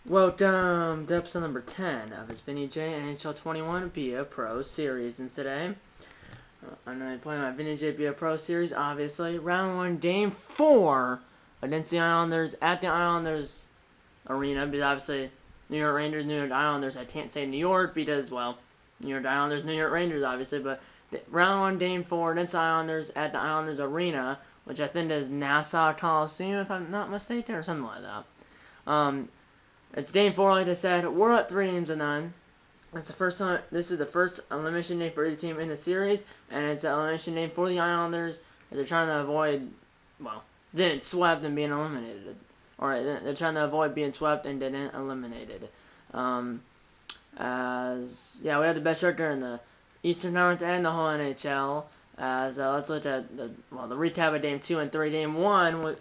Welcome to episode number 10 of his Vinny J NHL 21 BA Pro Series. And today, I'm going to be playing my Vinny J BA Pro Series, obviously. Round 1, Game 4 against the Islanders at the Islanders Arena. Because obviously, New York Rangers, New York Islanders. I can't say New York because, well, New York Islanders, New York Rangers, obviously. But round 1, Game 4 against the Islanders at the Islanders Arena, which I think is Nassau Coliseum, if I'm not mistaken, or something like that. It's game 4, like I said. We're at 3-9. It's the first time. This is the first elimination game for each team in the series, and it's an elimination game for the Islanders. They're trying to avoid, well, getting swept and being eliminated, or they're trying to avoid being swept and getting eliminated. We have the best record in the Eastern Conference and the whole NHL. Let's look at the recap of Game 2 and 3. Game 1 was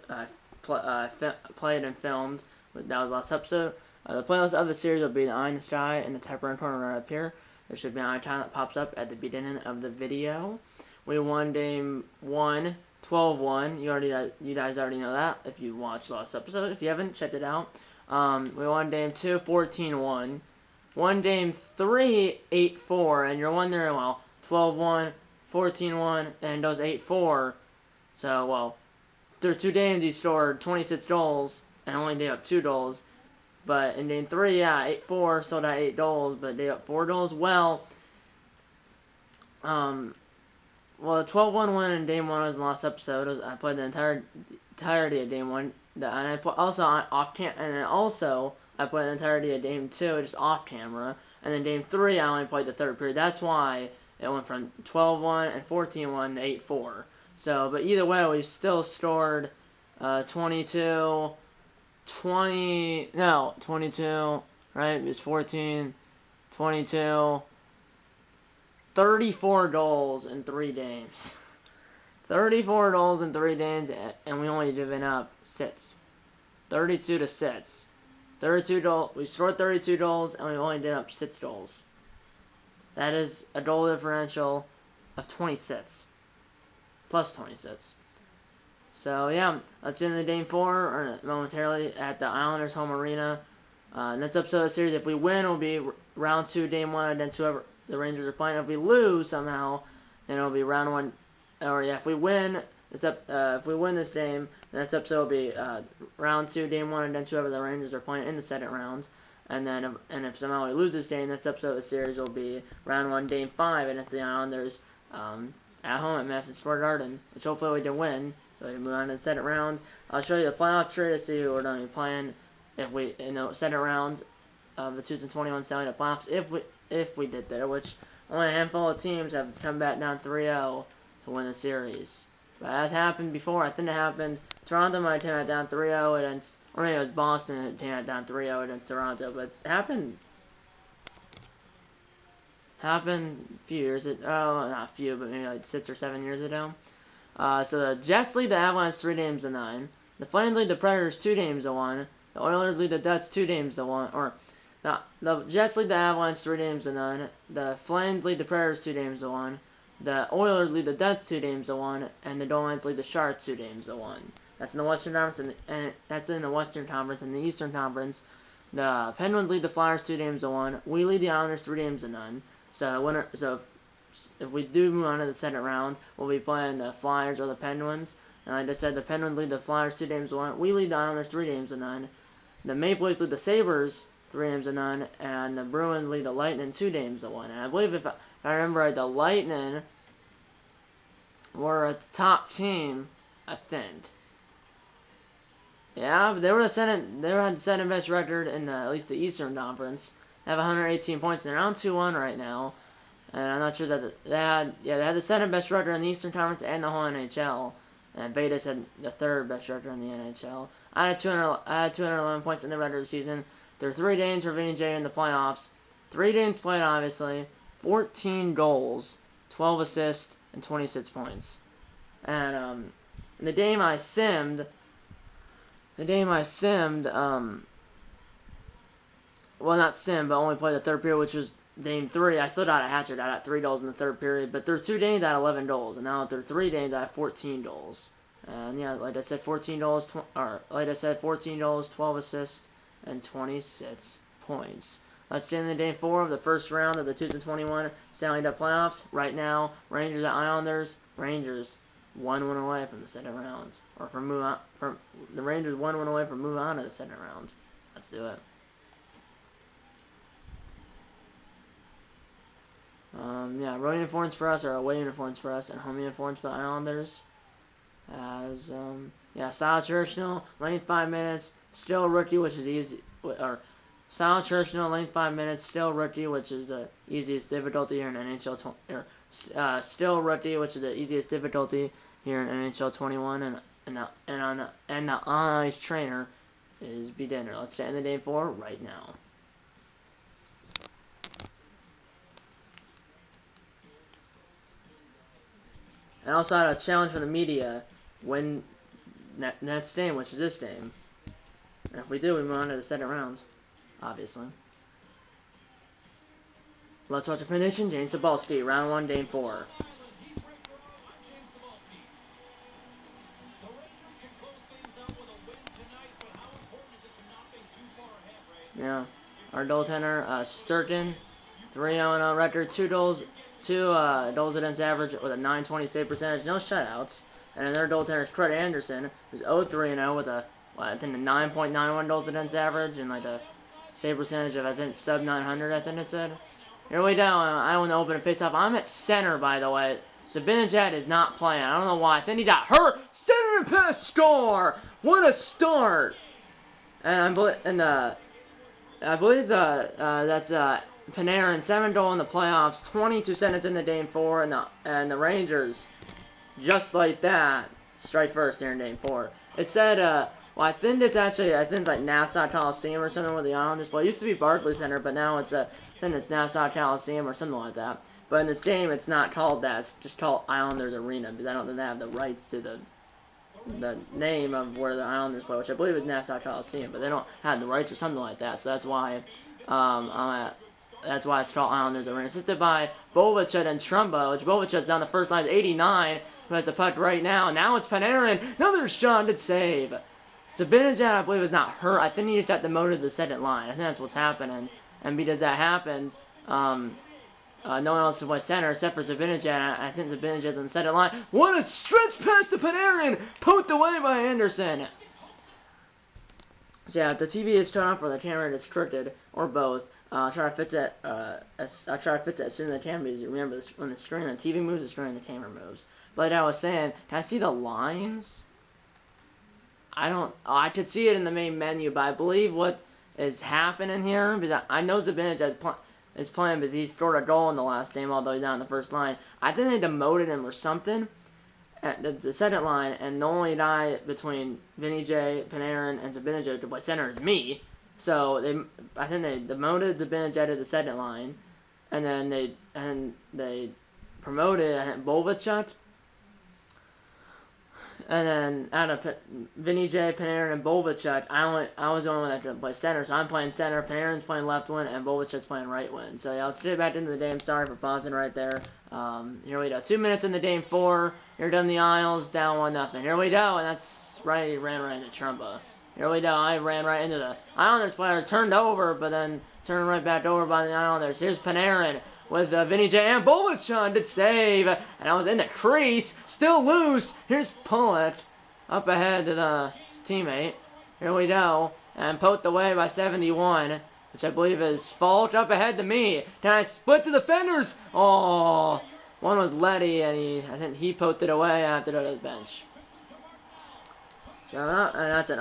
played and filmed. That was the last episode. The playoffs of the series will be the eye in the sky and the type right corner right up here. There should be an icon that pops up at the beginning of the video. We won Game 1, 12-1. You guys already know that if you watched the last episode. If you haven't, check it out. We won Game 2, 14-1. Won Game 3, 8-4. And you're wondering, well, 12-1, 14-1, and those 8-4. So, well, through 2 games you scored 26 goals and only gave up 2 goals. But in Game 3, 8-4, so that 8 goals, but they got 4 goals. Well, the 12-1 win in Game 1 was the last episode. I played the entirety of Game 1, and I put also off cam, and then also I played the entirety of Game 2 just off camera. And then Game 3, I only played the third period. That's why it went from 12-1 and 14-1 to 8-4. So, but either way, we still scored 22, right? It was 14, 22, 34 goals in 3 games. 34 goals in 3 games, and we only given up 6. 32 to 6. 32 goals. We scored 32 goals, and we only given up 6 goals. That is a goal differential of 26. Plus 26. So, yeah, let's get into Game 4 momentarily at the Islanders home arena. Next episode of the series, if we win, it'll be round 2, Game 1 against whoever the Rangers are playing. If we lose somehow, then it'll be round 1. If we win, if we win this game, the next episode will be round 2, Game 1 against whoever the Rangers are playing in the second round. And then, if somehow we lose this game, next episode of the series will be round 1, Game 5 against the Islanders at home at Madison Square Garden, which hopefully we can win. So we move on to the second round. I'll show you the playoff tree to see who we're going to be playing if we in the second round of the 2021 Stanley Cup playoffs. If we did there, which only a handful of teams have come back down 3-0 to win the series. But as happened before, I think it happened. Toronto might have came out down 3-0 against, or maybe it was Boston that came out down 3-0 against Toronto. But it happened a few years ago. Oh, not a few, but maybe like 6 or 7 years ago. So the Jets lead the Avalanche 3-9. The Flames lead the Predators 2-1. The Oilers lead the Ducks 2-1. Or the Jets lead the Avalanche 3-9. The Flames lead the Predators 2-1. The Oilers lead the Ducks 2-1, and the Dolphins lead the Sharks 2-1. That's in the Western Conference, and that's in the Western Conference. In the Eastern Conference, the Penguins lead the Flyers 2-1. We lead the Islanders 3-9. So if we do move on to the second round, we'll be playing the Flyers or the Penguins. And like I said, the Penguins lead the Flyers 2-1. We lead the Islanders 3-9. The Maple Leafs lead the Sabres 3-9, and the Bruins lead the Lightning 2-1. And I believe if I remember right, the Lightning were a top team, I think. Yeah, but they had the second best record in at least the Eastern Conference. They have 118 points. They're down 2-1 right now. And I'm not sure that they had the second best record in the Eastern Conference and the whole NHL. And Vegas had the third best record in the NHL. I had 211 points in the regular season. There are 3 games for Vinny J in the playoffs. 3 games played, obviously. 14 goals, 12 assists, and 26 points. And the game I simmed, well, not sim, but only played the third period, which was Game 3. I still got a hat trick. I got 3 goals in the third period, but through 2 games I had 11 goals, and now through 3 games I have 14 goals. And yeah, like I said, 14 goals, 12 assists, points. Let's end the day 4 of the first round of the 2021 Stanley Cup playoffs. Right now, Rangers at Islanders. Rangers 1 win away from the second round, or from move on. From the Rangers 1 win away from move on to the second round. Let's do it. Yeah, road uniforms for us, or away uniforms for us, and home uniforms for the Islanders. Style Churchill, length 5 minutes, still rookie, which is easy, or Style Churchill, length 5 minutes, still rookie, which is the easiest difficulty here in NHL, still rookie, which is the easiest difficulty here in NHL 21, and the on-ice trainer is Bednar. Let's end the day 4 right now. And also I had a challenge from the media, win next game, which is this game. And if we do, we move on to the second round, obviously. Let's watch the prediction. James Cybulski, round 1, game 4. Yeah, our goaltender, Sturgeon, 3-0 record, 2 goals against average with a .920 save percentage, no shutouts. And then their goaltender is Craig Anderson, who's 0-3-0 with a, I think, a 9.91 goals against average and like a save percentage of, I think, sub 900, I think it said. Here we go. I want to open a face-off. I'm at center, by the way. Zibanejad is not playing. I don't know why. I think he got hurt. Center and pass score. What a start! And I believe that's Panarin, 7-goal in the playoffs, 22 seconds in the game 4, and the Rangers, just like that, strike first here in game 4. It said, well, I think it's like Nassau Coliseum or something where the Islanders play. It used to be Barclays Center, but now I think it's Nassau Coliseum or something like that. But in this game, it's not called that. It's just called Islanders Arena, because I don't think they have the rights to the name of where the Islanders play, which I believe is Nassau Coliseum, but they don't have the rights or something like that. So that's why that's why it's called Islanders Arena. Assisted by Bovacek and Trumbo, which Bovacek's down the first line, 89, who has the puck right now. Now it's Panarin. Another shot to save. Zibanejad, I believe, is not hurt. I think he just got demoted to the second line. I think that's what's happening. And because that happened, no one else can play center except for Zibanejad. I think Zibanejad's on the second line. What a stretch pass to Panarin! Poked away by Anderson. So yeah, if the TV is turned off or the camera is crooked, or both, I'll try to fix it. I'll try to fix it as soon as I can, because you remember this, when the TV moves, the screen, and the camera moves. But like I was saying, can I see the lines? I could see it in the main menu, but I believe what is happening here, because I know Zibanejad is playing, because he scored a goal in the last game, although he's not on the first line. I think they demoted him or something at the second line, and the only guy between Vinny J, Panarin, and Zibanejad to play center is me. So I think they demoted Zibanejad to the second line, and then they promoted Bovacek. And then out of Vinny J, Panarin, and Bovacek, I was the only one that could play center, so I'm playing center. Panarin's playing left wing, and Bovacek's playing right wing. So yeah, let's get back into the game. Sorry for pausing right there. Here we go. 2 minutes in the game 4. Here come the Isles, down 1-0. Here we go, and that's right. He ran right into Trumbo. Here we go. I ran right into the Islanders player, turned over, but then turned right back over by the Islanders. Here's Panarin with Vinny J and Bovacek did save, and I was in the crease, still loose. Here's Pullett up ahead to the teammate. Here we go, and poked away by 71, which I believe is Falk up ahead to me. Can I split the defenders? Oh, one was Letty, and I think he poked it away after the bench. So that's an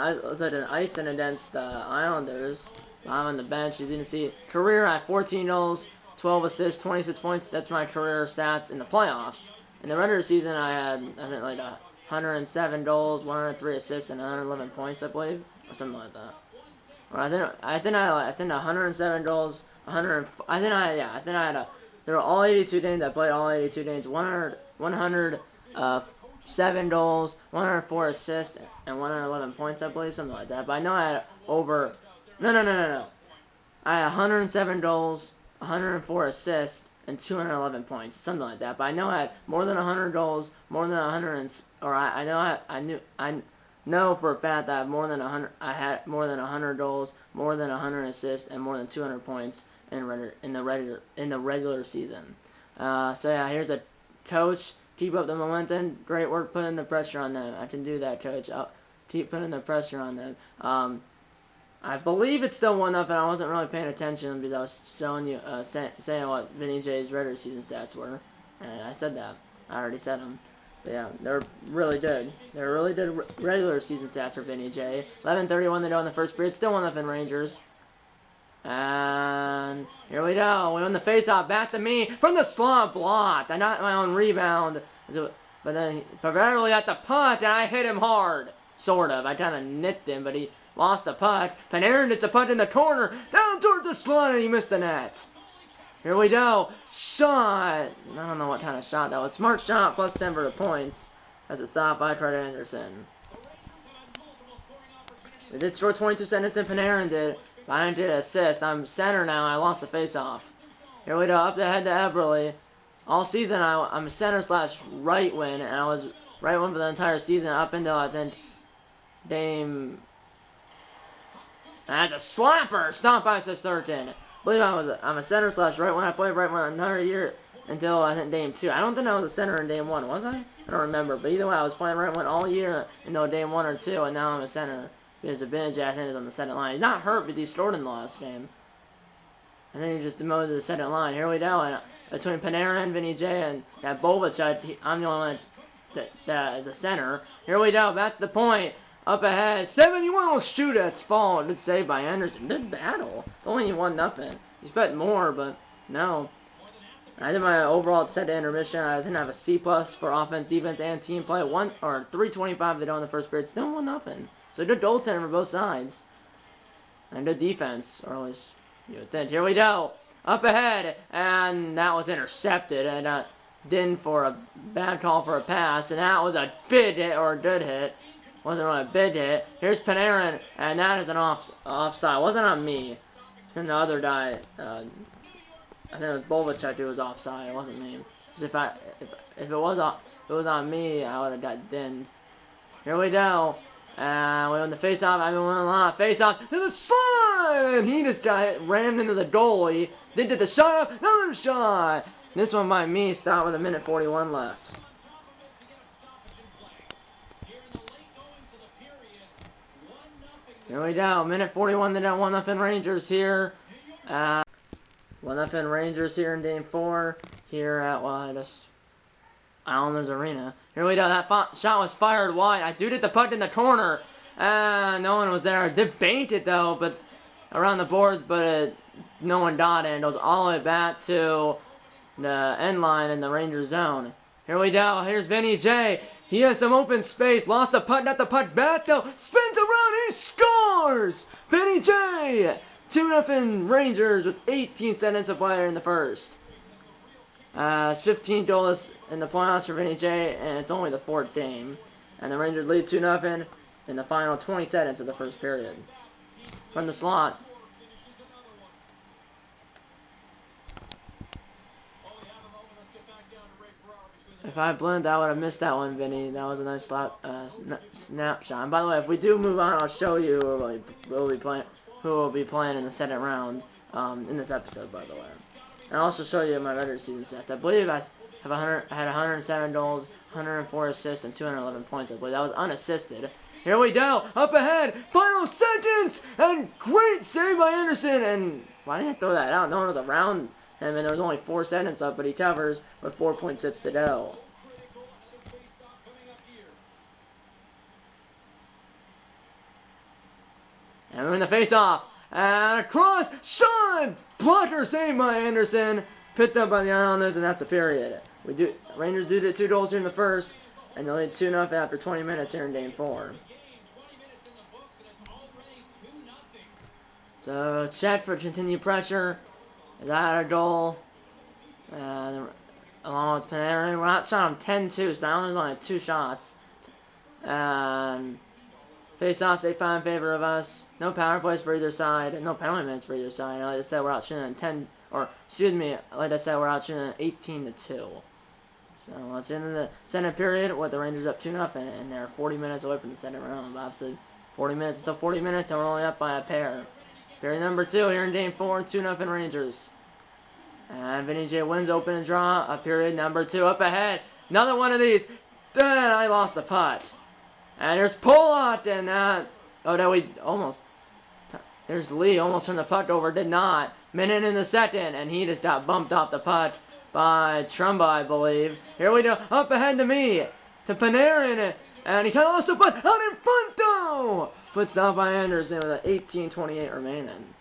icing against the Islanders. I'm on the bench. As you can see, career at 14 goals, 12 assists, 26 points. That's my career stats in the playoffs. In the regular season, I had, I think, like 107 goals, 103 assists, and 111 points, I believe, or something like that. Or I think 107 goals, there were all 82 games. I played all 82 games. 107 goals, 104 assists, and 111 points, I believe, something like that. But I know I had over. No. I had 107 goals, 104 assists, and 211 points, something like that. But I know I had more than 100 goals, more than 100, or I know for a fact that I had more than 100 goals, more than 100 assists, and more than 200 points in the regular season. So yeah, here's a coach. Keep up the momentum. Great work putting the pressure on them. I can do that, coach. I'll keep putting the pressure on them. I believe it's still 1-0. I wasn't really paying attention because I was showing you, saying what Vinny J's regular season stats were, and I said that. I already said them. But yeah, they're really good. They're really good regular season stats for Vinny J. 11:31 to go in the first period. Still 1-0 Rangers. And here we go. We win the faceoff. Back to me from the slump. Blocked. I got my own rebound. But then Pavelski got the punt, and I hit him hard. Sort of. I kind of nicked him, but he lost the punt. Panarin gets the punt in the corner. Down towards the slot, and he missed the net. Here we go. Shot. I don't know what kind of shot that was. Smart shot plus 10 for the points. That's a stop by Fred Anderson. They did score 22 seconds, and Panarin did. But I didn't assist. I'm center now. I lost the face-off. Here we go. Up the head to Eberle. All season, I'm center / right wing, and I was right wing for the entire season up until I think Dame. I had a slapper. Stop by Shesterkin. I believe I'm a center / right wing. I played right wing another year until I think Dame 2. I don't think I was a center in Dame 1, was I? I don't remember. But either way, I was playing right wing all year until Dame 1 or 2, and now I'm a center. Because the bench, I think, is on the second line. He's not hurt because he scored in the last game. And then he just demoted to the second line. Here we go. And between Panarin, Vinny J, and that Bovic, I'm the only one that is a center. Here we go. Back to the point. Up ahead. 71 will shoot at fault. Good save by Anderson. Good battle. It's only 1-0. You expect more, but no. I did my overall set to intermission. I didn't have a C+ for offense, defense, and team play. 325 they do in the first period. Still 1-0. So good goaltending for both sides. And good defense, or at least you would think. Here we go. Up ahead. And that was intercepted. And didn't for a bad call for a pass. And that was a big hit, or a good hit. Wasn't really a big hit. Here's Panarin. And that is an offside. Wasn't on me. And the other guy, I think it was Bovic who was offside. It wasn't me. Because if it was on me, I would have got dinned. Here we go. And we won the face-off. I've been winning a lot of face-offs to the slide! And he just got rammed into the goalie. They did the shot. Another shot. This one by me stopped with 1:41 left. Here we go. 1:41 to that 1-0 Rangers here. 1-0 Rangers here in Game 4. Here at Islanders Arena. Here we go. That shot was fired wide. I do get the puck in the corner. No one was there. I did baint it though, but around the boards, but no one got it. It goes all the way back to the end line in the Rangers zone. Here we go. Here's Vinny J. He has some open space. Lost the puck. Got the puck back though. Spins around. He scores. Vinny J. 2-0 Rangers with 18 seconds to play in the first. It's 15 goals in the playoffs for Vinny J, and it's only the 4th game. And the Rangers lead 2-0 in the final 20 seconds of the first period. From the slot. If I blinked, I would have missed that one, Vinny. That was a nice snapshot. And by the way, if we do move on, I'll show you who will be playing in the second round in this episode, by the way. And I'll also show you my regular season stats. I believe I had 107 goals, 104 assists, and 211 points. I believe that was unassisted. Here we go, up ahead, final seconds, and great save by Anderson. And why didn't I throw that out? No one was around him, and there was only 4 seconds up, but he covers with 4.6 to go. And we're in the face-off. And across, Sean! Blocker saved by Anderson. Picked up by the Islanders, and that's a period. Rangers do get 2 goals here in the first, and they'll lead 2-0 after 20 minutes here in Game 4. So, check for continued pressure. Is that a goal? Along with Panarin. We're not shot on 10-2, so the Islanders only had 2 shots. And face-offs, they find in favor of us. No power plays for either side, and no penalty minutes for either side. Like I said, we're out shooting like I said, we're out shooting 18-2. So it's in the second period with the Rangers up 2-0, and they're 40 minutes away from the second round. Obviously, 40 minutes is still 40 minutes, and we're only up by a pair. Period number 2 here in game 4, 2-0 Rangers. And Vinny J wins open and draw. Period number 2 up ahead. Another one of these. Then I lost the putt. And there's Pollock and that. Oh, no, we almost. There's Lee, almost turned the putt over, did not. Minute in the second, and he just got bumped off the putt by Trumba, I believe. Here we go, up ahead to me, to Panarin, and he kind of lost the putt, out in front though! Put stop by Anderson with an 18:28 remaining.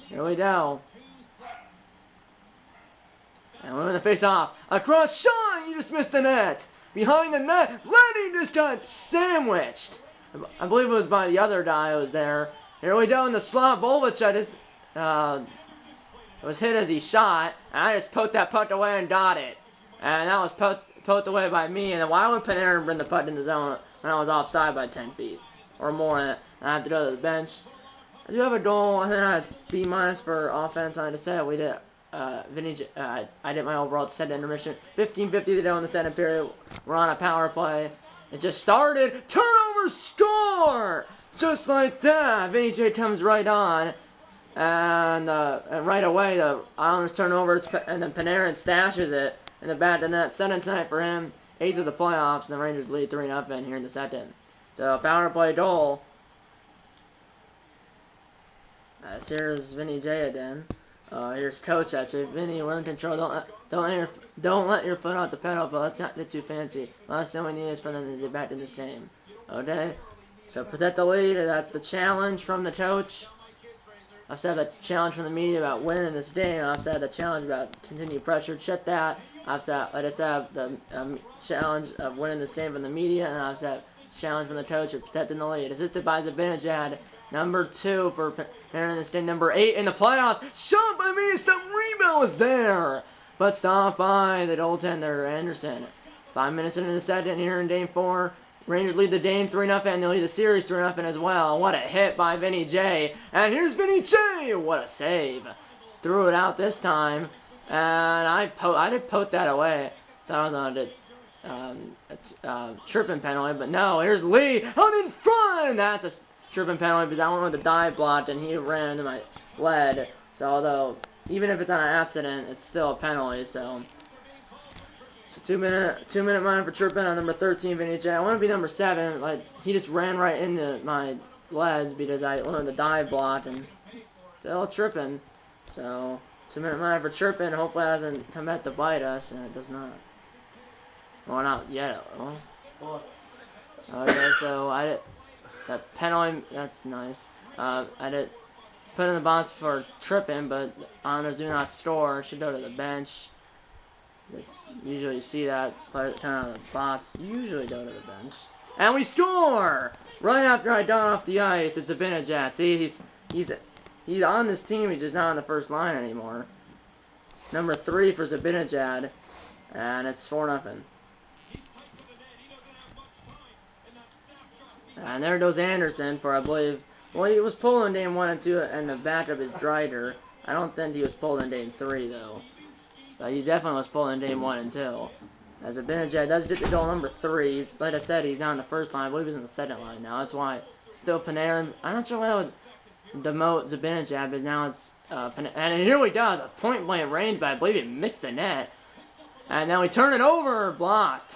Here we go. And we're going to face off. Across Sean, you just missed the net. Behind the net, Lenny just got sandwiched. I believe it was by the other guy who was there. Here we go in the slot. Bolvich, was hit as he shot, and I just poked that puck away and got it. And that was poked away by me. And then why would Panarin bring the puck in the zone when I was offside by 10 feet or more? And I have to go to the bench. I do have a goal. I think I had B- for offense. I just said we did. I did my overall set intermission. 15:50 to go in the second period. We're on a power play. It just started. Turnover, score! Just like that. Vinny J comes right on. And right away, the Islanders turn over, and then Panarin stashes it in the back of the net. Second tonight for him. 8th of the playoffs, and the Rangers lead 3-0 here in the second. So, power play goal. Here's Vinny J again. Here's Coach actually. Vinny, we're in control. Don't let your foot off the pedal, but let's not get too fancy. Last thing we need is for them to get back to the same. Okay? So protect the lead. That's the challenge from the coach. I've said the challenge from the media about winning this game. I've said the challenge about continued pressure. Check that. I've said, like I said, the challenge of winning this game from the media, and I've said challenge from the coach of protecting the lead. Assisted by Zibanejad. Number 2 for Panarin in this game. Number 8 in the playoffs. Shot by me. Some rebound was there. But stopped by the goaltender, Anderson. 5 minutes into the second here in game 4. Rangers lead the game 3-0. And they lead the series 3-0 as well. What a hit by Vinny J. And here's Vinny J. What a save. Threw it out this time. And I did poke that away. Thought I was on a tripping penalty. But no, here's Lee out in front. That's a tripping penalty because I went with the dive block and he ran into my lead. So although even if it's on an accident, it's still a penalty. So 2-minute line for tripping on number 13, Vinny J. I want to be number 7. Like he just ran right into my legs because I went with the dive block and still tripping. So 2-minute line for tripping. Hopefully it doesn't come back to bite us, and it does not. Well, not yet. Oh. Okay, so that penalty, that's nice. I did put in the box for tripping, but Islanders do not score. Should go to the bench. Usually you see that players kind of the box usually go to the bench. And we score! Right after I got off the ice, it's Zibanejad. See, he's on this team, he's just not on the first line anymore. Number 3 for Zibanejad, and it's 4-0. And there goes Anderson for, I believe, well, he was pulling game 1 and 2 in the back of his Drider. I don't think he was pulling game 3, though. But he definitely was pulling game 1 and 2. As Zibanejad does get to goal number 3. Like I said, he's not on the first line. I believe he's in the second line now. That's why still Panarin. I'm not sure why that would demote Zibanejad, but now it's Panarin. And here we go. A point-blank range, but I believe he missed the net. And now we turn it over. Blocked.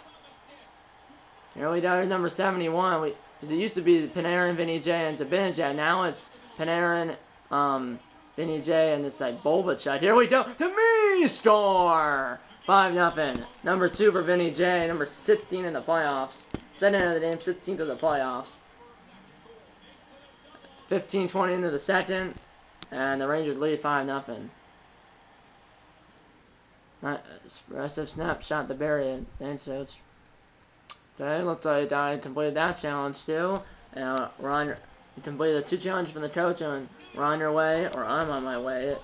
Here we go. Here's number 71. Because it used to be Panarin, Vinny J, and Zibanejad. Now it's Panarin, Vinny J, and this like Bolvich shot. Here we go. To me, score! 5-0. Number 2 for Vinny J. Number 16 in the playoffs. Second of the game, 16th of the playoffs. 15-20 into the second, and the Rangers lead 5-0. Aggressive snapshot to bury it. Thanks, Coach. Okay, looks like I completed that challenge too. And we completed the 2 challenges from the coach, and we're on your way, or I'm on my way.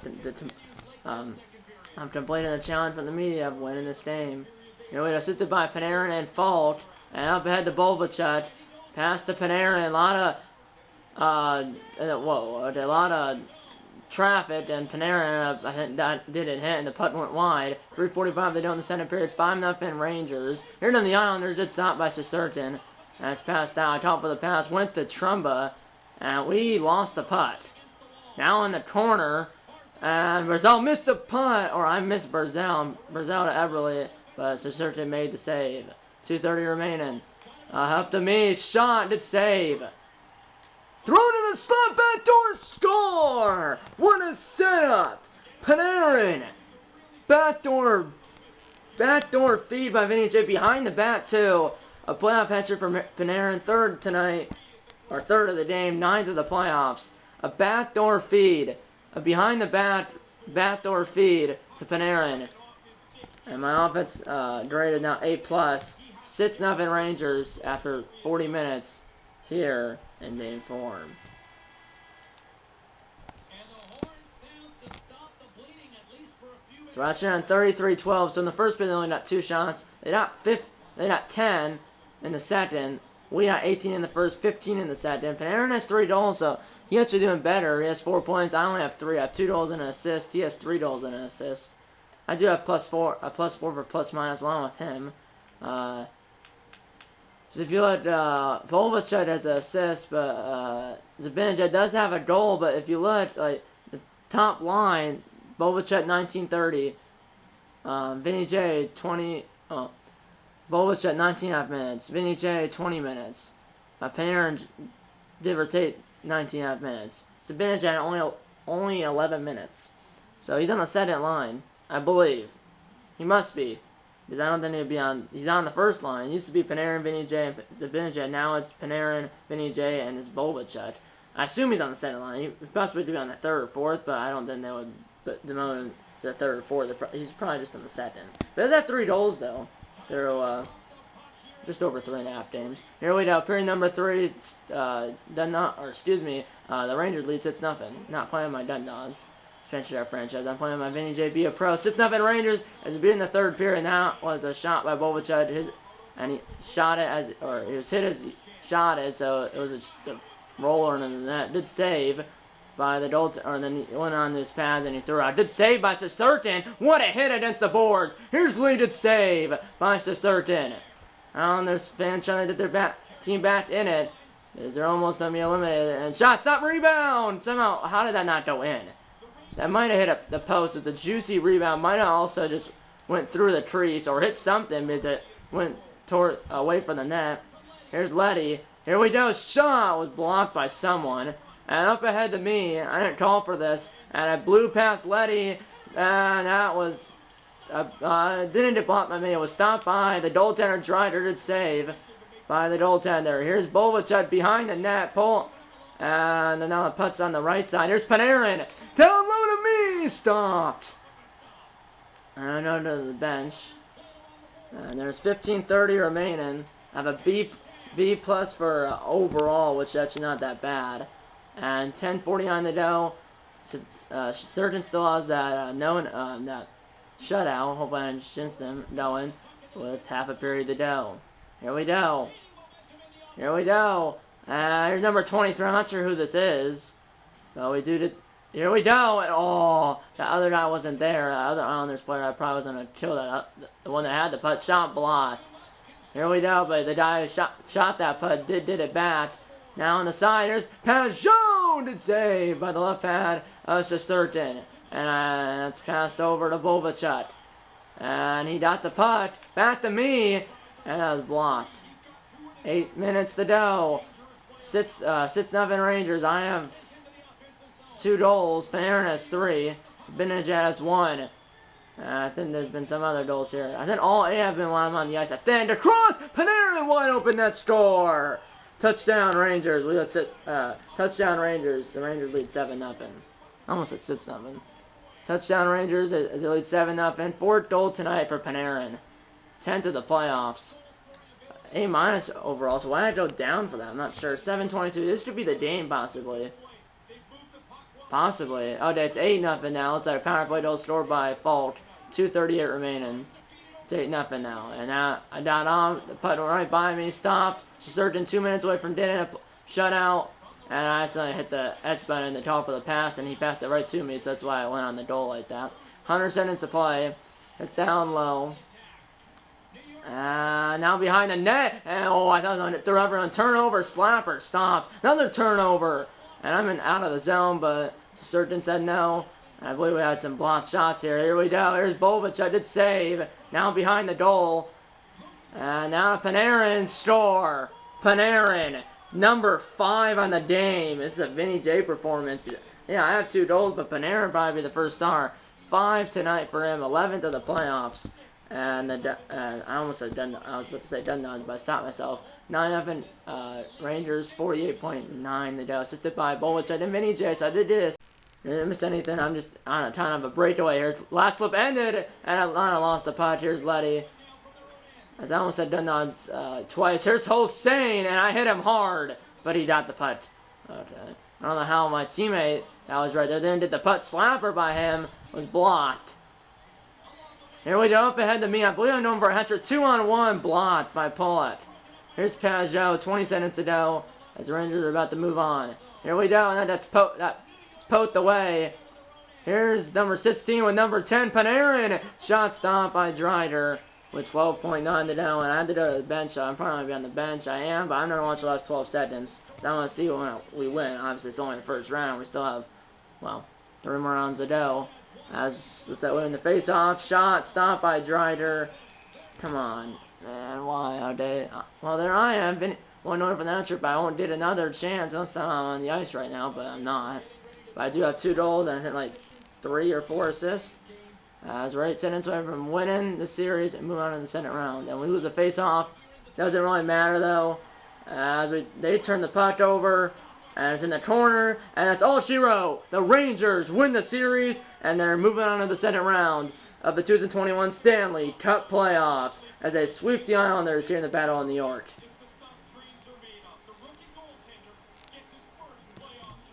I'm completing the challenge from the media of winning this game. Here we go, assisted by Panarin and Falk, and up ahead to Bolvich. Pass to Panarin, a lot of traffic, and Panarin, I think that didn't hit, and the puck went wide. 3:45 they do in the second period, 5-0 Rangers. Here come the Islanders, it's stopped by Shesterkin. That's passed out. Top of the pass went to Trumba, and we lost the putt. Now in the corner, and Barzell missed the punt, or I missed Barzell to Everly, but Cisterton made the save. 2:30 remaining. Up to me, shot, did save. Thrown in the slot, backdoor score! What a setup! Panarin, backdoor feed by Vinny J behind the bat too. A playoff hatchet for Panarin, third tonight, or third of the game, ninth of the playoffs. A backdoor feed, a behind the backdoor feed to Panarin. And my offense graded now A+. 6-0 Rangers after 40 minutes here in game form. So Ratchet on 33-12. So in the first period they only got 2 shots. They got 10 in the second. We got 18 in the first, 15 in the second. Panarin has 3 goals, so he's actually doing better. He has 4 points. I only have 3. I have 2 goals and an assist. He has 3 goals and an assist. I do have +4 for plus minus along with him. So if you look, Volvachud has an assist, but Zibanejad does have a goal. But if you look, like the top line, Volvachud 19:30, Vinny J 20. Oh, Volvachud 19.5 minutes, Vinny J 20 minutes. Panarin give or take 19.5 minutes. Zibanejad only 11 minutes. So he's on the second line, I believe. He must be. Because I don't think he'd be on. He's on the first line. It used to be Panarin, Vinny J, and Zibanejad. Now it's Panarin, Vinny J, and it's Volvachud. I assume he's on the second line. He possibly be on the third or fourth, but I don't think they would demote him to the third or fourth. He's probably just on the second. But he does have 3 goals though. They're just over 3.5 games. Here we go. Period number 3. The Rangers lead 6-0. Not playing my Dun-Dogs. Our franchise. I'm playing my Vinny J. Be a pro. 6-0 Rangers as we begin the third period. Now was a shot by Volvachud, and he shot it he was hit as he shot it, so it was just a roller in the net. Did save by the goal, or then he went on his path and he threw out. Did save by Cisterton. What a hit against the boards. Here's leaded save by Cisterton. And there's fans trying to get their team back in it. They're almost going to be eliminated. And shot, stop, rebound. Somehow, how did that not go in? That might have hit the post. It's a juicy rebound. Might have also just went through the trees or hit something because it went away from the net. Here's Letty. Here we go. Shot was blocked by someone. And up ahead to me. I didn't call for this. And I blew past Letty. And that was... didn't get blocked by me. It was stopped by the goaltender. Drider did save by the goaltender. Here's Volvachud behind the net. And now the putt's on the right side. Here's Panarin. Down low to me. Stopped. And under the bench. And there's 15:30 remaining. I have a B plus for overall, which is actually not that bad. And 10:40 on the go. Surgeon still has that that shutout. Hopefully I didn't them going with half a period to go. Here we go. Here we go. Here's number 23. I'm not sure who this is. So we do the. Here we go. And, oh, the other guy wasn't there. The other Islanders player, I probably was going to kill that. The one that had the putt. Shot blocked. Here we go. But the guy who shot that putt did it back. Now on the side, here's Pageau. Did save by the left hand of Cisterton. And it's passed over to Volvachud. And he got the putt. Back to me. And that was blocked. 8 minutes to go. 6-0 Rangers. I have 2 goals. Panarin has 3. Zibanejad has 1. I think there's been some other goals here. I think all 8 have been while I'm on the ice. I think across. Panarin wide open net score. Touchdown Rangers. Touchdown Rangers. The Rangers lead 7-0. Almost at 6-0. Touchdown Rangers as they lead 7-0. 4th goal tonight for Panarin. 10th of the playoffs. A- overall, so why did I go down for that? I'm not sure. 7:22. This could be the game, possibly. Possibly. Oh, it's 8-0 now. It's a power play goal scored by Falk. 2:38 remaining. It's 8-0 now. And now I got on. The putt went right by me. Stopped. Cisterton 2 minutes away from getting a shutout. And I accidentally hit the X button in the top of the pass, and he passed it right to me, so that's why I went on the goal like that. 100 seconds to play. It's down low. Now behind the net. And, oh, I thought it threw over on turnover. Slapper. Stop. Another turnover. And I'm out of the zone, but Surgeon said no. I believe we had some blocked shots here. Here we go. Here's Bovic. I did save. Now behind the goal. And now Panarin score. Panarin. Number 5 on the game. This is a Vinny J performance. Yeah, I have 2 goals, but Panarin probably be the first star. 5 tonight for him. 11th of the playoffs. And I almost said I was about to say Dundons, but I stopped myself. 9-0 Rangers, 48.9 the dough. Assisted by Bovic. I did Vinny J, so I did this. I didn't miss anything. I'm just on a ton of a breakaway here. Last flip ended, and Atlanta lost the puck. Here's Letty. As I almost said Dundons twice. Here's Hossein, and I hit him hard, but he got the putt. Okay. I don't know how my teammate that was right there then did the putt slapper by him was blocked. Here we go, up ahead to me. I believe I'm known for a hat trick. 2-on-1 blocked by Pollock. Here's Pajot, 20 seconds to go, as the Rangers are about to move on. Here we go, and that's poked away. Here's number 16 with number 10, Panarin. Shot stopped by Dreider with 12.9 to go, and I had to go to the bench. So I'm probably going to be on the bench. I am, but I'm going to watch the last 12 seconds. So I want to see when we win. Obviously, it's only the first round. We still have, well, 3 more rounds to go. As let's that win the face-off. Shot stopped by Dreider. Come on, man. Why? How did? Well, there I am. Been 1-0 for that trip. I won't get another chance. Unless I'm on the ice right now, but I'm not. But I do have 2 goals and I hit like 3 or 4 assists. As we're 8 seconds away from winning the series and move on to the second round. And we lose the face-off. Doesn't really matter though. As they turn the puck over. And it's in the corner, and that's all she wrote. The Rangers win the series, and they're moving on to the second round of the 2021 Stanley Cup playoffs as they sweep the Islanders here in the Battle of New York.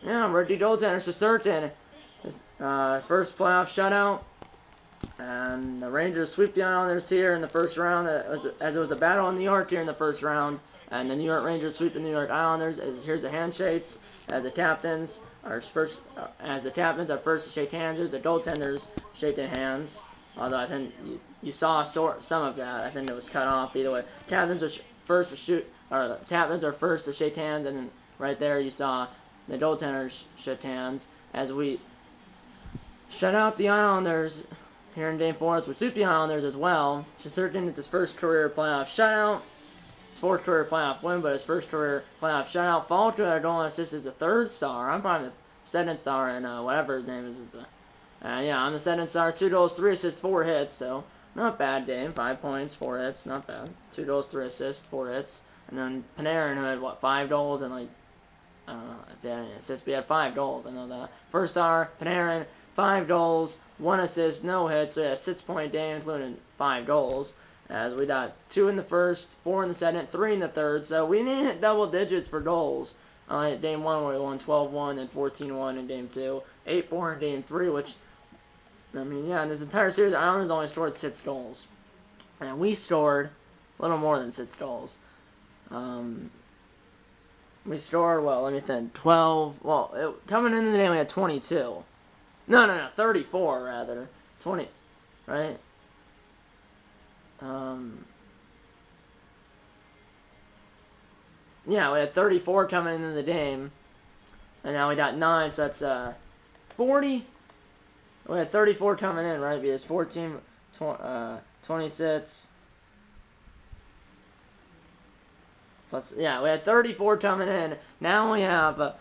Yeah, rookie goaltender Shesterkin. First playoff shutout. And the Rangers sweep the Islanders here in the first round, as it was a battle in New York here in the first round. And the New York Rangers sweep the New York Islanders. Here's the handshakes as the captains are first. As the captains are first to shake hands. Here's the goaltenders shaking hands. Although I think you saw some of that. I think it was cut off. Either way, captains are first to shoot. Or the captains are first to shake hands, and then right there you saw the goaltenders shake hands as we shut out the Islanders here in Game 4. As we sweep the Islanders as well. Shesterkin is his first career playoff shutout. 4th career playoff win, but his first career playoff shutout. Followed to a goal and assist as the 3rd star. I'm probably the 2nd star, and whatever his name is. Yeah, I'm the 2nd star. 2 goals, 3 assists, 4 hits. So not bad game. 5 points, 4 hits, not bad. 2 goals, 3 assists, 4 hits. And then Panarin, who had what 5 goals and like I don't know if they had any assists, but he had 5 goals. I know that. 1st star Panarin, 5 goals, 1 assist, no hits. So yeah, 6-point game, including 5 goals. As we got 2 in the first, 4 in the second, 3 in the third. So we didn't hit double digits for goals. Game 1 we won 12-1 and 14-1 in Game 2. 8-4 in Game 3, which, I mean, yeah, in this entire series, the Islanders only scored 6 goals. And we scored a little more than 6 goals. We scored, well, let me think, 12. Well, coming into the game we had 22. No, 34 rather. 20, right? Yeah, we had 34 coming into the game, and now we got 9, so that's 40. We had 34 coming in, right? Because 14, 26. Plus, yeah, we had 34 coming in. Now we have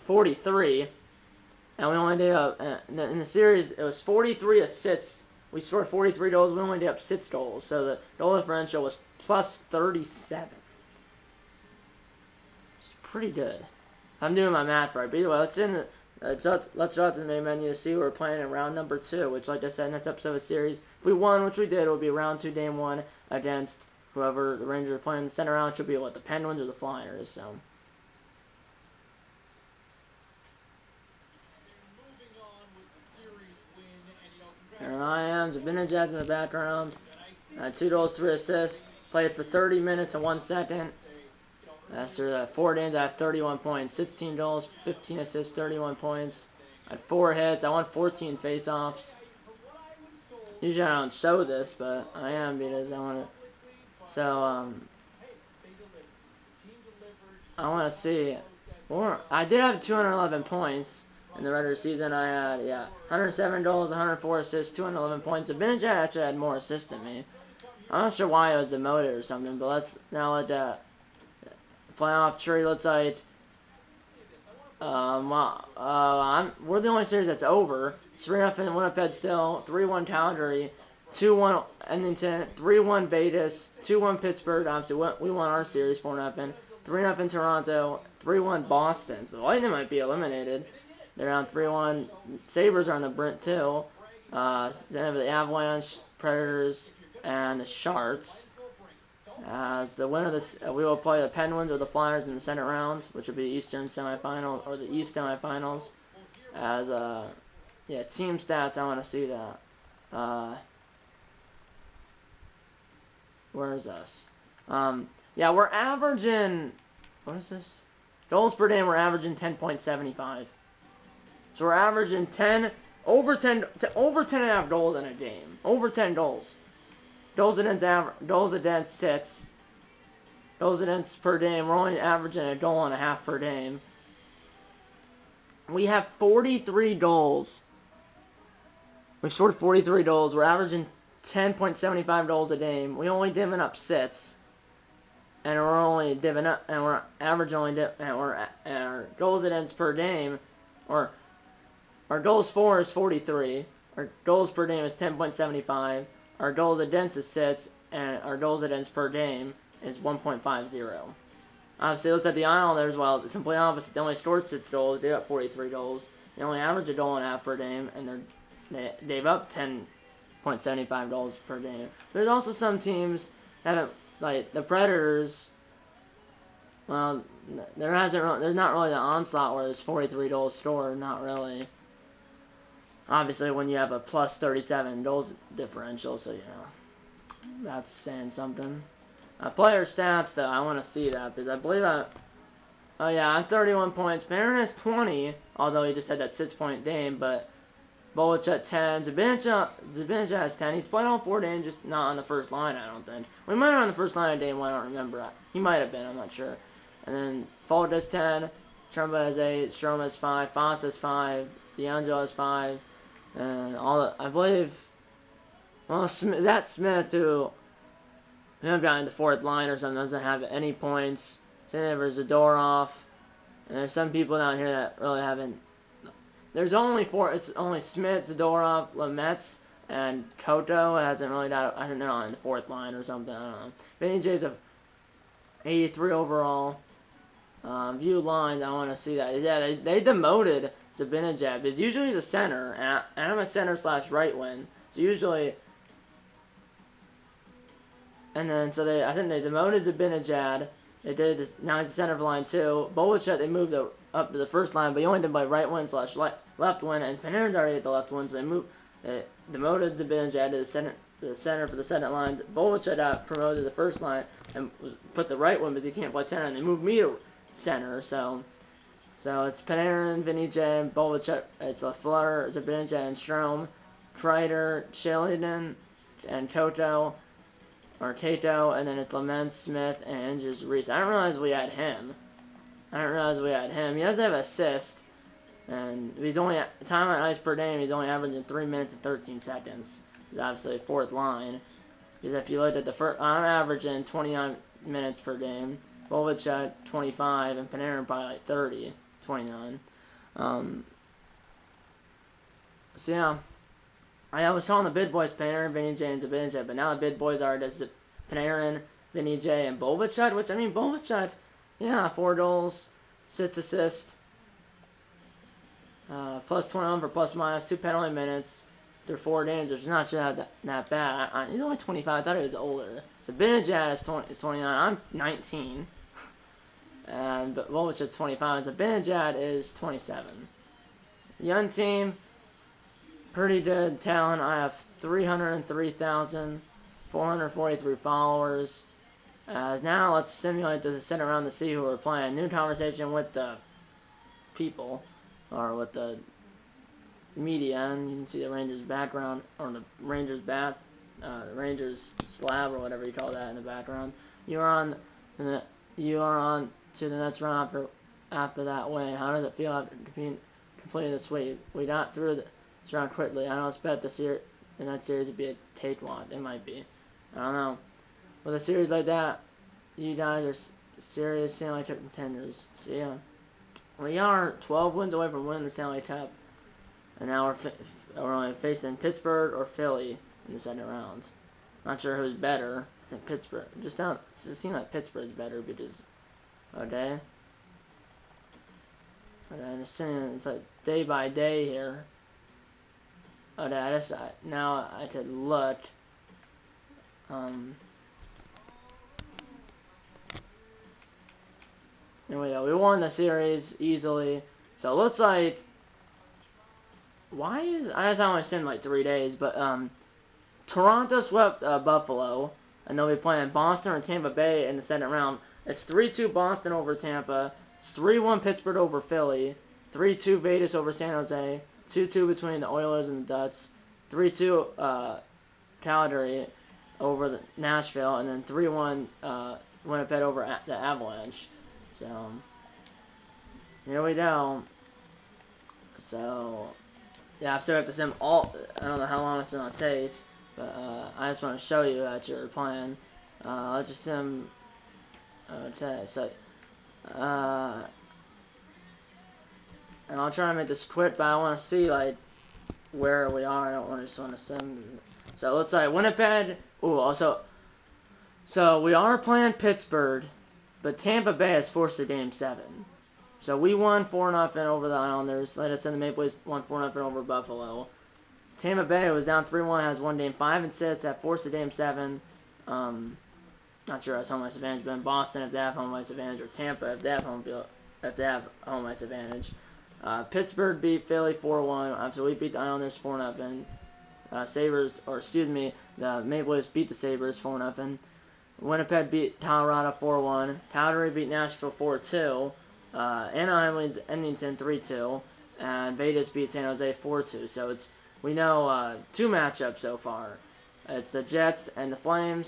43. And we only did up, in the series, it was 43 assists. We scored 43 goals, we only did up 6 goals. So the goal differential was plus 37. It's pretty good. I'm doing my math right. But either way, let's go to the main menu to see we're playing in round number 2. Which, like I said, in this episode of the series, if we won, which we did, it would be round 2, game 1, against whoever the Rangers are playing in the center round. Should be, what, the Penguins or the Flyers, so... There I am, Zibanejad in the background. 2 goals, 3 assists. Played for 30 minutes and 1 second. After 4 games, I have 31 points. 16 goals, 15 assists, 31 points. I had 4 hits. I won 14 face-offs. Usually I don't show this, but I am because I want to. So I want to see. Or I did have 211 points in the regular season. I had 107 goals, 104 assists, 211 points. The Zibanejad actually had more assists than me. I'm not sure why I was demoted or something, but let's now let that playoff tree. Looks like we're the only series that's over. 3-0 Winnipeg still, 3-1 Calgary, 2-1 Edmonton, 3-1 Vegas, 2-1 Pittsburgh. Obviously, we won our series 4-0. 3-0 Toronto, 3-1 Boston. So the Lightning might be eliminated. They're on 3-1. Sabres are on the brink too. Then have the Avalanche, Predators, and the Sharks. As the winner of this, we will play the Penguins or the Flyers in the second round, which will be the Eastern semifinals or the East semifinals. As team stats, I want to see that. Where is us? We're averaging. What is this? Goals per game. We're averaging 10.75. So we're averaging over 10.5 goals in a game. Over 10 goals. Goals against sits. Goals against per game. We're only averaging a goal and a half per game. We have 43 goals. We've scored 43 goals. We're averaging 10.75 goals a game. We only divvying up sits. And we're only divvying up, and we're averaging our goals against per game, or our goals for is 43. Our goals per game is 10.75. Our goals against is sits, and our goals against per game is 1.50. Obviously, look at the Islanders. Well, the complete opposite. They only scored 6 goals. They got 43 goals. They only average a goal and a half per game, and they've up 10.75 goals per game. There's also some teams that have, like the Predators. Well, there's not really the onslaught where there's 43 goals scored. Not really. Obviously, when you have a plus 37 goals differential, so that's saying something. Player stats, though, I want to see that because I believe I'm 31 points. Panarin has 20, although he just had that 6-point game, but Bullich at 10. Zibanejad has 10. He's played all 4 games, just not on the first line, I don't think. We might have been on the first line of game 1, I don't remember. He might have been, I'm not sure. And then Fultz has 10. Trumba has 8. Strome has 5. Fox has 5. DeAngelo has 5. And I believe, Smith, who behind the 4th line or something, doesn't have any points. Then there's Zadorov. And there's some people down here that really haven't. There's only 4. It's only Smith, Zadorov, Lemets, and Koto. It hasn't really got. I think they're on the 4th line or something. I don't know. Vinny J's a 83 overall. View lines. I want to see that. Yeah, they demoted Zibanejad because usually he's a center, and I'm a center / right wing. So usually, and then I think they demoted Zibanejad. They did this, now he's a center for line 2. Bullich, they moved up to the first line, but he only did by right wing / left wing, and Panarin's already at the left wing, so they demoted Zibanejad to the center for the second line. Bullich got promoted to the first line and put the right wing, but he can't play center, and they moved me to center. So it's Panarin, Vinny J, Bullich, it's Lafleur, Zibanejad, and Strome, Kreider, Sheridan, and Toto. Or Cato, and then it's Lamont, Smith, and just Reese. I didn't realize we had him. He does have assist, and he's only time on ice per game. He's only averaging 3 minutes and 13 seconds. He's obviously 4th line. Because if you look at the first, I'm averaging 29 minutes per game. Bullich at 25, and Panarin probably like 30, 29. So yeah. I was calling the bid boys Panarin, Vinny J, and Zibanejad, but now the bid boys are just Panarin, Vinny J, and Bullich, which, I mean, Bullich, 4 goals, 6 assists, plus 21 for plus minus, 2 penalty minutes, through 4 games, which is not that bad. He's only 25, I thought he was older. Zibanejad is 29, I'm 19, but Bullich is 25, Zibanejad is 27. Young team. Pretty good talent. I have 303,443 followers. Now let's simulate this and sit around to see who we're playing. New conversation with the people, or with the media, and you can see the Rangers background, or the Rangers the Rangers slab, or whatever you call that, in the background. You are on to the next round after that win. How does it feel after completing the sweep? We got through this round quickly. I don't expect the next series to be a cakewalk. It might be. I don't know. With a series like that, you guys are serious Stanley Cup contenders. So yeah, we are 12 wins away from winning the Stanley Cup, and now we're only facing Pittsburgh or Philly in the second round. Not sure who's better. I think Pittsburgh. It seems like Pittsburgh's better because okay. Okay, I'm assuming it's like day by day here. Okay, now I could look. Anyway, we won the series easily. So it looks like I guess I only seen like 3 days, but Toronto swept Buffalo, and they'll be playing Boston or Tampa Bay in the second round. It's 3-2 Boston over Tampa, it's 3-1 Pittsburgh over Philly, 3-2 Vegas over San Jose, 2-2 between the Oilers and the Ducks, 3-2 Calgary over Nashville, and then 3-1 Winnipeg over the Avalanche. So here we go. So yeah, I still have to sim all. I don't know how long it's gonna take, but I just want to show you that you're playing. Let's just sim. Okay, so and I'll try to make this quick, but I want to see like where we are. I don't just want to sim. So it looks like Winnipeg. Ooh, also. So we are playing Pittsburgh, but Tampa Bay has forced a Game 7. So we won 4-0 over the Islanders. Like I said, the Maple Leafs won 4-0 over Buffalo. Tampa Bay was down 3-1, has won Game 5 and 6, that forced a Game 7. Not sure if that's home ice advantage, but in Boston, if they have home ice advantage, or Tampa, if they have home ice advantage. Pittsburgh beat Philly 4-1. So we beat the Islanders 4-0. The Maple Leafs beat the Sabres 4-0. Winnipeg beat Colorado 4-1. Calgary beat Nashville 4-2. Anaheim leads Edmonton 3-2. And Vegas beat San Jose 4-2. So we know 2 matchups so far. It's the Jets and the Flames.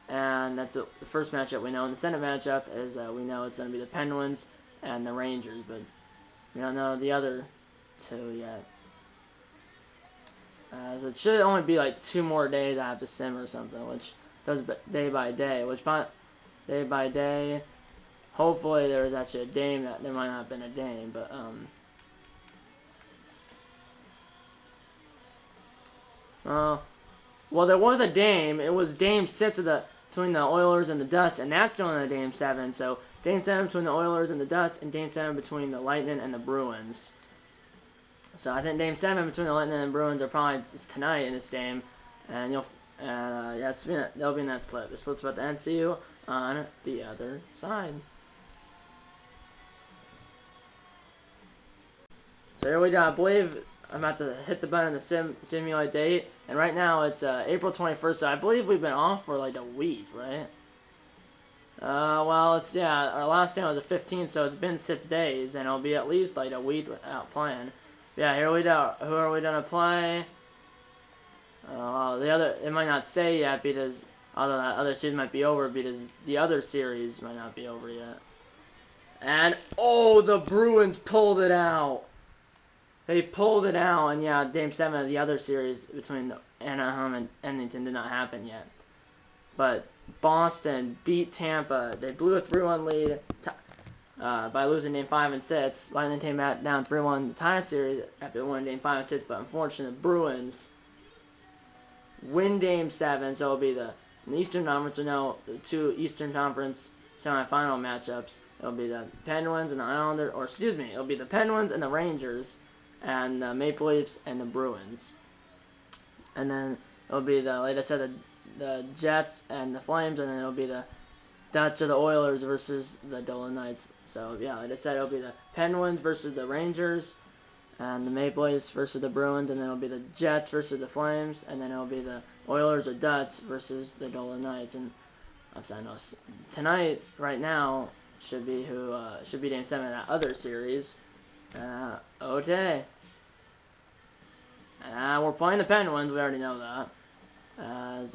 And that's the first matchup we know. And the second matchup is we know it's going to be the Penguins and the Rangers. But we don't know the other 2 yet. So it should only be like 2 more days I have to sim or something, which does day by day. Day by day, hopefully there's actually a game that there might not have been a game, but well, there was a game. It was Game 6 between the Oilers and the Ducks, and that's going to Game 7. So Game 7 between the Oilers and the Ducks, and Game 7 between the Lightning and the Bruins. So I think Game 7 between the Lightning and Bruins are probably tonight in this game, and that'll be in that clip. This clip's about to end. See you on the other side. So here we go. I believe I'm about to hit the button to simulate date, and right now it's April 21st. So I believe we've been off for like a week, right? Well, our last game was the 15th, so it's been 6 days, and it'll be at least like a week without playing. Yeah, here we go. Who are we gonna play? It might not say yet because although that other series might be over because the other series might not be over yet. And the Bruins pulled it out. They pulled it out, and yeah, Game 7 of the other series between Anaheim and Edmonton did not happen yet. But Boston beat Tampa. They blew a 3-1 lead by losing Game 5 and 6. Lightning came back down 3-1 the tie series after winning Game 5 and 6, but unfortunately the Bruins win Game 7, so it'll be in the Eastern Conference, the 2 Eastern Conference semifinal matchups. It'll be the Penguins and the Islanders, it'll be the Penguins and the Rangers, and the Maple Leafs and the Bruins. And then it'll be like I said, the Jets and the Flames, and then it'll be the Ducks or the Oilers versus the Golden Knights. So yeah, like I said, it'll be the Penguins versus the Rangers, and the Maple Leafs versus the Bruins, and then it'll be the Jets versus the Flames, and then it'll be the Oilers or Ducks versus the Golden Knights. And tonight, right now, should be Game 7 of that other series. Okay. We're playing the Penguins. We already know that. As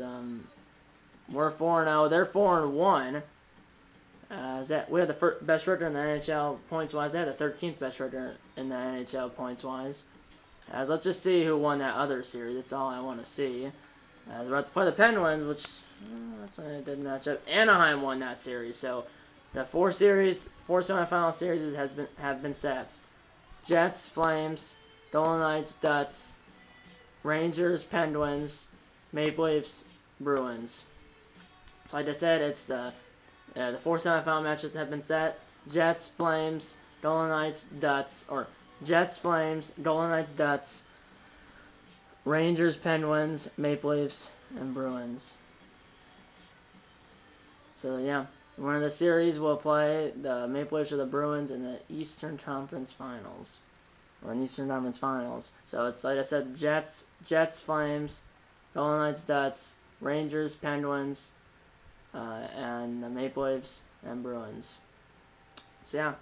we're 4-0. They're 4-1. We have the best record in the NHL points-wise. They have the 13th best record in the NHL points-wise. Let's just see who won that other series. That's all I want to see. We're about to play the Penguins, which that's a good matchup. Anaheim won that series, so the four semifinal series have been set. Jets, Flames, Golden Knights, Ducks, Rangers, Penguins, Maple Leafs, Bruins. So like I said, it's the four semifinal matches have been set. Jets, Flames, Golden Knights, Ducks, or Jets, Flames, Golden Knights, Ducks, Rangers, Penguins, Maple Leafs, and Bruins. So yeah, one of the series will play the Maple Leafs or the Bruins in the Eastern Conference Finals, or in the Eastern Conference Finals. So it's like I said, Jets, Flames, Golden Knights, Ducks, Rangers, Penguins, and the Maple Leafs and Bruins. So yeah.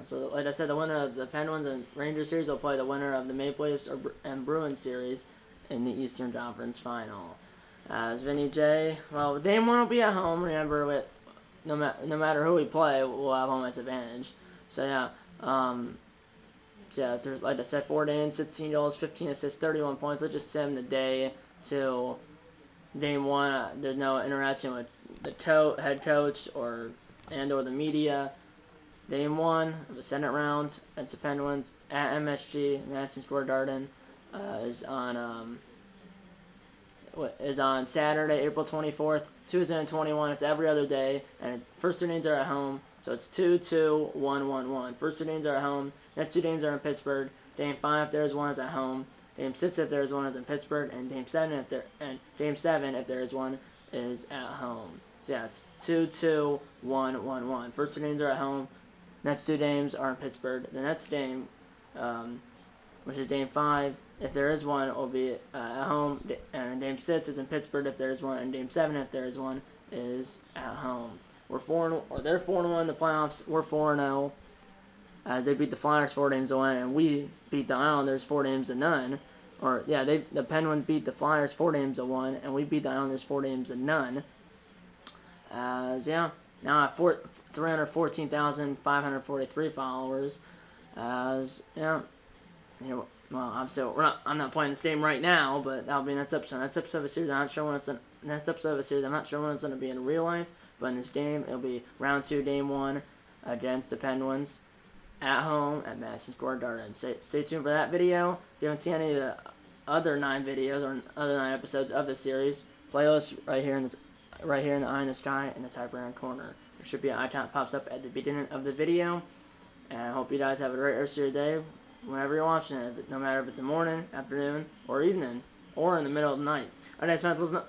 So like I said, the winner of the Penguins and Rangers series will play the winner of the Maple Leafs and Bruins series in the Eastern Conference Final. As Vinny J, well, Game 1 will be at home. Remember, no matter who we play, we'll have home ice advantage. So yeah, there's, like I said, 4 games, 16 goals, 15 assists, 31 points. Let's just send the day to Game 1. There's no interaction with the head coach or the media. Game 1 of the Senate round against the Penguins at MSG, Madison Square Garden, is on Saturday, April 24th, 2021. It's every other day, and first 2 games are at home, so it's 2-2-1-1-1. First 2 games are at home. Next 2 games are in Pittsburgh. Game 5, if there's one, is at home. Game 6, if there's one, is in Pittsburgh, and Game 7, if there is one, is at home. So yeah, it's 2-2-1-1-1. First 2 games are at home. Next 2 games are in Pittsburgh. The next game, which is Game 5, if there is one, will be at home. And Game 6 is in Pittsburgh if there is one. And Game 7, if there is one, is at home. They're 4-1 in the playoffs. We're 4-0. They beat the Flyers 4-1, and we beat the Islanders 4-0. The Penguins beat the Flyers 4-1, and we beat the Islanders 4-0. Now at 314,543 followers. I'm not playing this game right now, but that'll be next episode. Next episode of a series. I'm not sure when it's going to be in real life, but in this game, it'll be round 2, game 1 against the Penguins at home at Madison Square Garden. Stay tuned for that video. If you haven't seen any of the other 9 videos or other 9 episodes of the series, playlist right here in the eye in the sky in the top right corner. There should be an icon that pops up at the beginning of the video. And I hope you guys have a great rest of your day whenever you're watching it, no matter if it's the morning, afternoon, or evening, or in the middle of the night. That's time to listen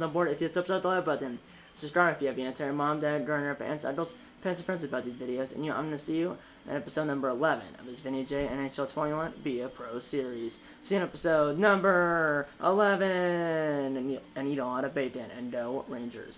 on board. If you subscribe, the like button. Subscribe if you have any answer. Mom, Dad, grandmother, aunts, uncles, parents, and friends about these videos. And I'm going to see you in episode number 11 of this Vinny J NHL 21 Be a Pro series. See you in episode number 11. And eat a lot of bacon and go Rangers.